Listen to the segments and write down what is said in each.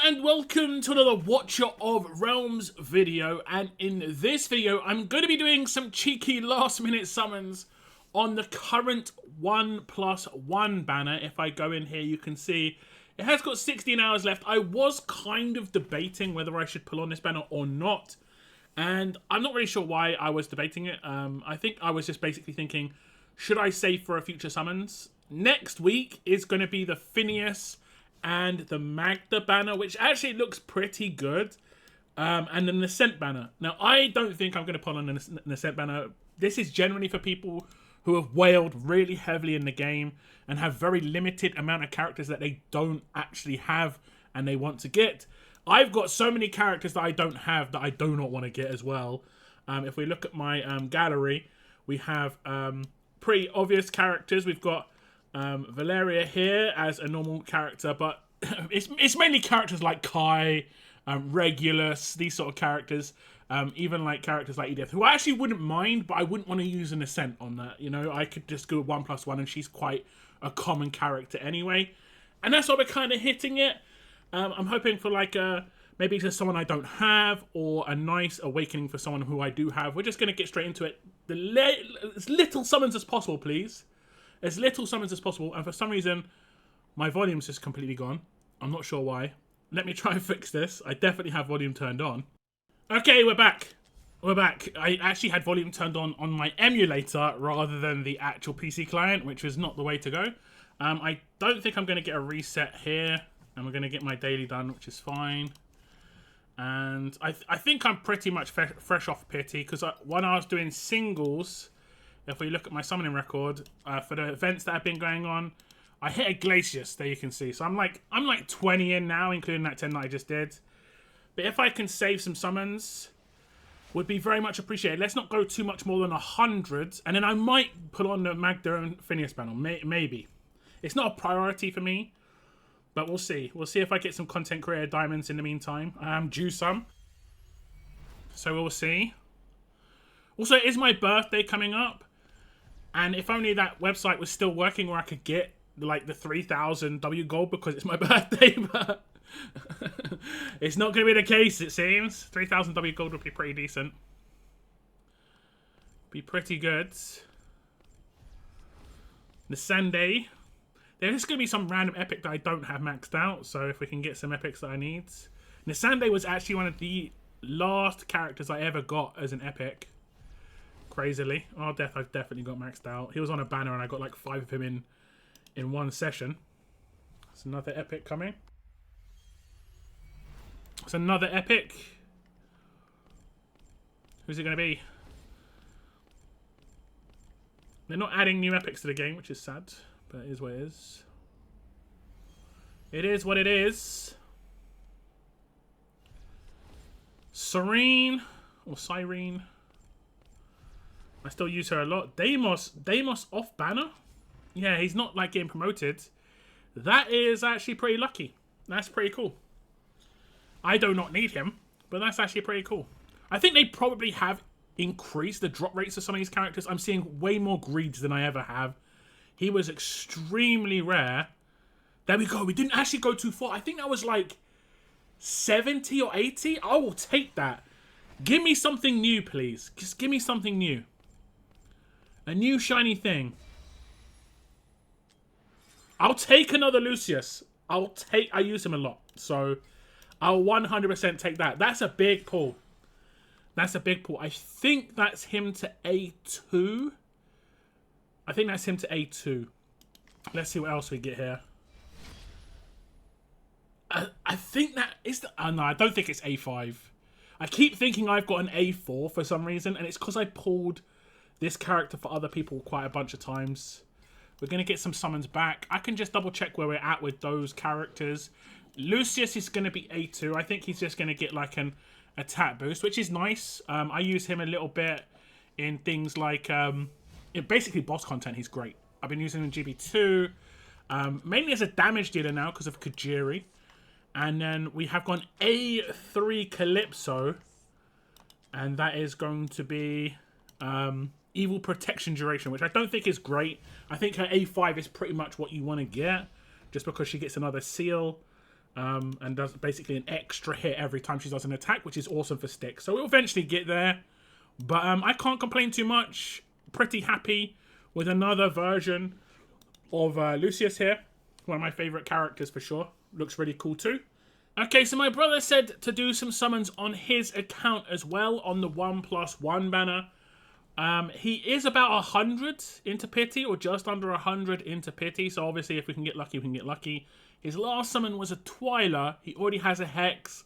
and welcome to another Watcher of Realms video, and in this video I'm going to be doing some cheeky last minute summons on the current 1+1 banner. If I go in here you can see it has got 16 hours left. I was kind of debating whether I should pull on this banner or not, and I'm not really sure why I was debating it. I think I was just basically thinking, should I save for a future summons? Next week is going to be the Phineas and the Magda banner, which actually looks pretty good. And then the Ascent banner. Now, I don't think I'm going to pull on an Ascent banner. This is generally for people who have whaled really heavily in the game and have very limited amount of characters that they don't actually have and they want to get. I've got so many characters that I don't have that I do not want to get as well. If we look at my gallery, we have pretty obvious characters. We've got Valeria here as a normal character, but it's mainly characters like Kai, Regulus, these sort of characters, even like characters like Edith, who I actually wouldn't mind, but I wouldn't want to use an Ascent on that. You know, I could just go 1+1 and she's quite a common character anyway. And that's why we're kind of hitting it. I'm hoping for like maybe just someone I don't have, or a nice awakening for someone who I do have. We're just going to get straight into it. As little summons as possible, please. As little summons as possible, and for some reason my volume's just completely gone. I'm not sure why. Let me try and fix this. I definitely have volume turned on. Okay, we're back. We're back. I actually had volume turned on my emulator rather than the actual PC client, which was not the way to go. I don't think I'm going to get a reset here, and we're going to get my daily done, which is fine. And I think I'm pretty much fresh off pity, because when I was doing singles, if we look at my summoning record, for the events that have been going on, I hit a Glacius, there you can see. So I'm like 20 in now, including that 10 that I just did. But if I can save some summons, would be very much appreciated. Let's not go too much more than 100, and then I might put on the Magda and Phineas banner, maybe. It's not a priority for me, but we'll see. We'll see if I get some content creator diamonds in the meantime. I am due some, so we'll see. Also, it is my birthday coming up. And if only that website was still working where I could get like the 3,000 W gold because it's my birthday, but it's not going to be the case, it seems. 3,000 W gold would be pretty decent. Be pretty good. The Sunday. There's going to be some random epic that I don't have maxed out, so if we can get some epics that I need. Nisande was actually one of the last characters I ever got as an epic. Crazily. Oh, Death I've definitely got maxed out. He was on a banner and I got like 5 of him in one session. It's another epic coming. It's another epic. Who's it going to be? They're not adding new epics to the game, which is sad, but it is what it is. It is what it is. Serene or Cyrene. I still use her a lot. Deimos off banner? Yeah, he's not like getting promoted. That is actually pretty lucky. That's pretty cool. I do not need him, but that's actually pretty cool. I think they probably have increased the drop rates of some of these characters. I'm seeing way more greeds than I ever have. He was extremely rare. There we go. We didn't actually go too far. I think that was like 70 or 80. I will take that. Give me something new, please. Just give me something new. A new shiny thing. I'll take another Lucius. I use him a lot. So I'll 100% take that. That's a big pull. That's a big pull. I think that's him to A2. I think that's him to A2. Let's see what else we get here. I think that is the... Oh, no, I don't think it's A5. I keep thinking I've got an A4 for some reason, and it's because I pulled this character for other people quite a bunch of times. We're going to get some summons back. I can just double check where we're at with those characters. Lucius is going to be A2. I think he's just going to get like an attack boost, which is nice. I use him a little bit in things like... basically boss content, he's great. I've been using him in GB2. Mainly as a damage dealer now because of Kajiri. And then we have gone A3 Calypso. And that is going to be... evil protection duration, which I don't think is great. I think her A5 is pretty much what you want to get, just because she gets another seal. and does basically an extra hit every time she does an attack, which is awesome for Stick. So we'll eventually get there, but I can't complain too much. Pretty happy with another version of Lucius here. One of my favourite characters for sure. Looks really cool too. Okay, so my brother said to do some summons on his account as well on the 1+1 banner. He is about 100 into pity, or just under 100 into pity. So obviously if we can get lucky, we can get lucky. His last summon was a Twyla. He already has a Hex.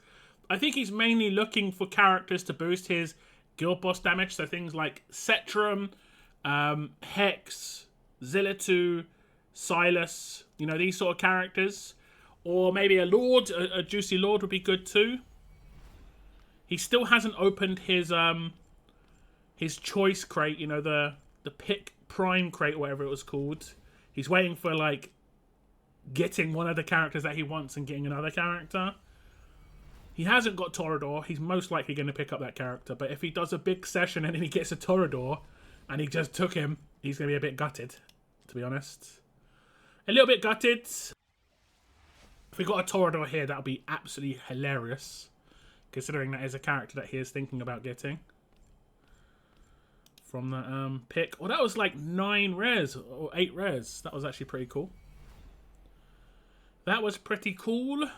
I think he's mainly looking for characters to boost his guild boss damage. So things like Cetrum, Hex, Zillitu, Silas. You know, these sort of characters. Or maybe a Lord, a Juicy Lord would be good too. He still hasn't opened his choice crate, you know, the pick prime crate, or whatever it was called. He's waiting for, like, getting one of the characters that he wants and getting another character. He hasn't got Torador. He's most likely going to pick up that character. But if he does a big session and then he gets a Torador and he just took him, he's going to be a bit gutted, to be honest. A little bit gutted. If we got a Torador here, that would be absolutely hilarious, considering that is a character that he is thinking about getting from that pick. Well, that was like 9 rares or 8 rares. That was actually pretty cool. That was pretty cool.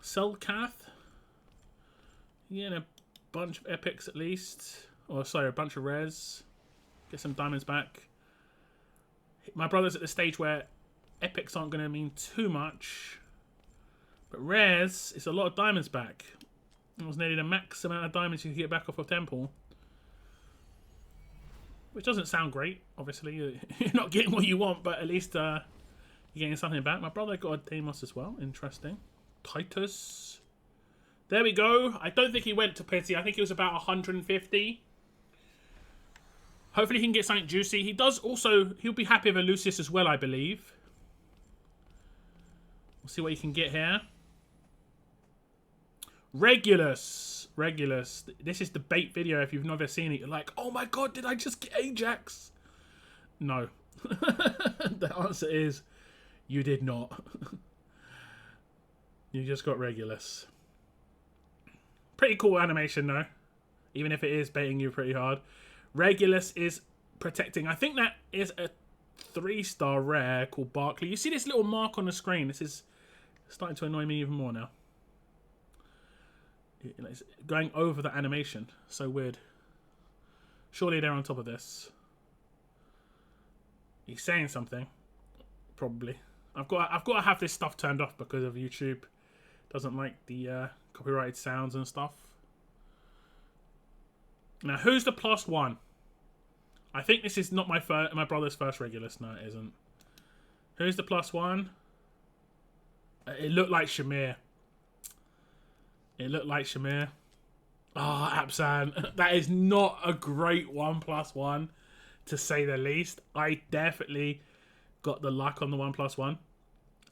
Selkath. Yeah, and a bunch of epics at least. Or sorry, a bunch of rares. Get some diamonds back. My brother's at the stage where epics aren't going to mean too much. But rares, it's a lot of diamonds back. It was nearly the max amount of diamonds you could get back off of Temple. Which doesn't sound great, obviously. You're not getting what you want, but at least you're getting something back. My brother got a Deimos as well. Interesting. Titus. There we go. I don't think he went to pity. I think he was about 150. Hopefully he can get something juicy. He does also... He'll be happy with a Lucius as well, I believe. We'll see what he can get here. Regulus. Regulus. This is the bait video if you've never seen it. You're like, oh my god, did I just get Ajax? No. The answer is, you did not. You just got Regulus. Pretty cool animation though. Even if it is baiting you pretty hard. Regulus is protecting. I think that is a 3-star rare called Barkley. You see this little mark on the screen. This is starting to annoy me even more now. It's going over the animation. So weird. Surely they're on top of this. He's saying something. Probably. I've got to have this stuff turned off because of YouTube. Doesn't like the copyrighted sounds and stuff. Now, who's the +1? I think this is not my brother's first Regulus. No, it isn't. Who's the +1? It looked like Shamir. It looked like Shamir. Ah, oh, Absan. That is not a great 1+1, to say the least. I definitely got the luck on the 1+1.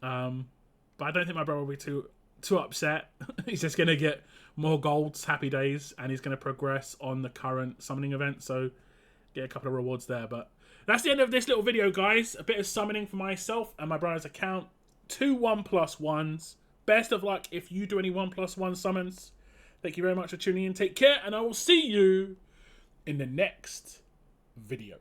But I don't think my brother will be too upset. He's just going to get more golds, happy days, and he's going to progress on the current summoning event. So get a couple of rewards there. But that's the end of this little video, guys. A bit of summoning for myself and my brother's account. 2 1+1s. Best of luck if you do any 1+1 summons. Thank you very much for tuning in. Take care, and I will see you in the next video.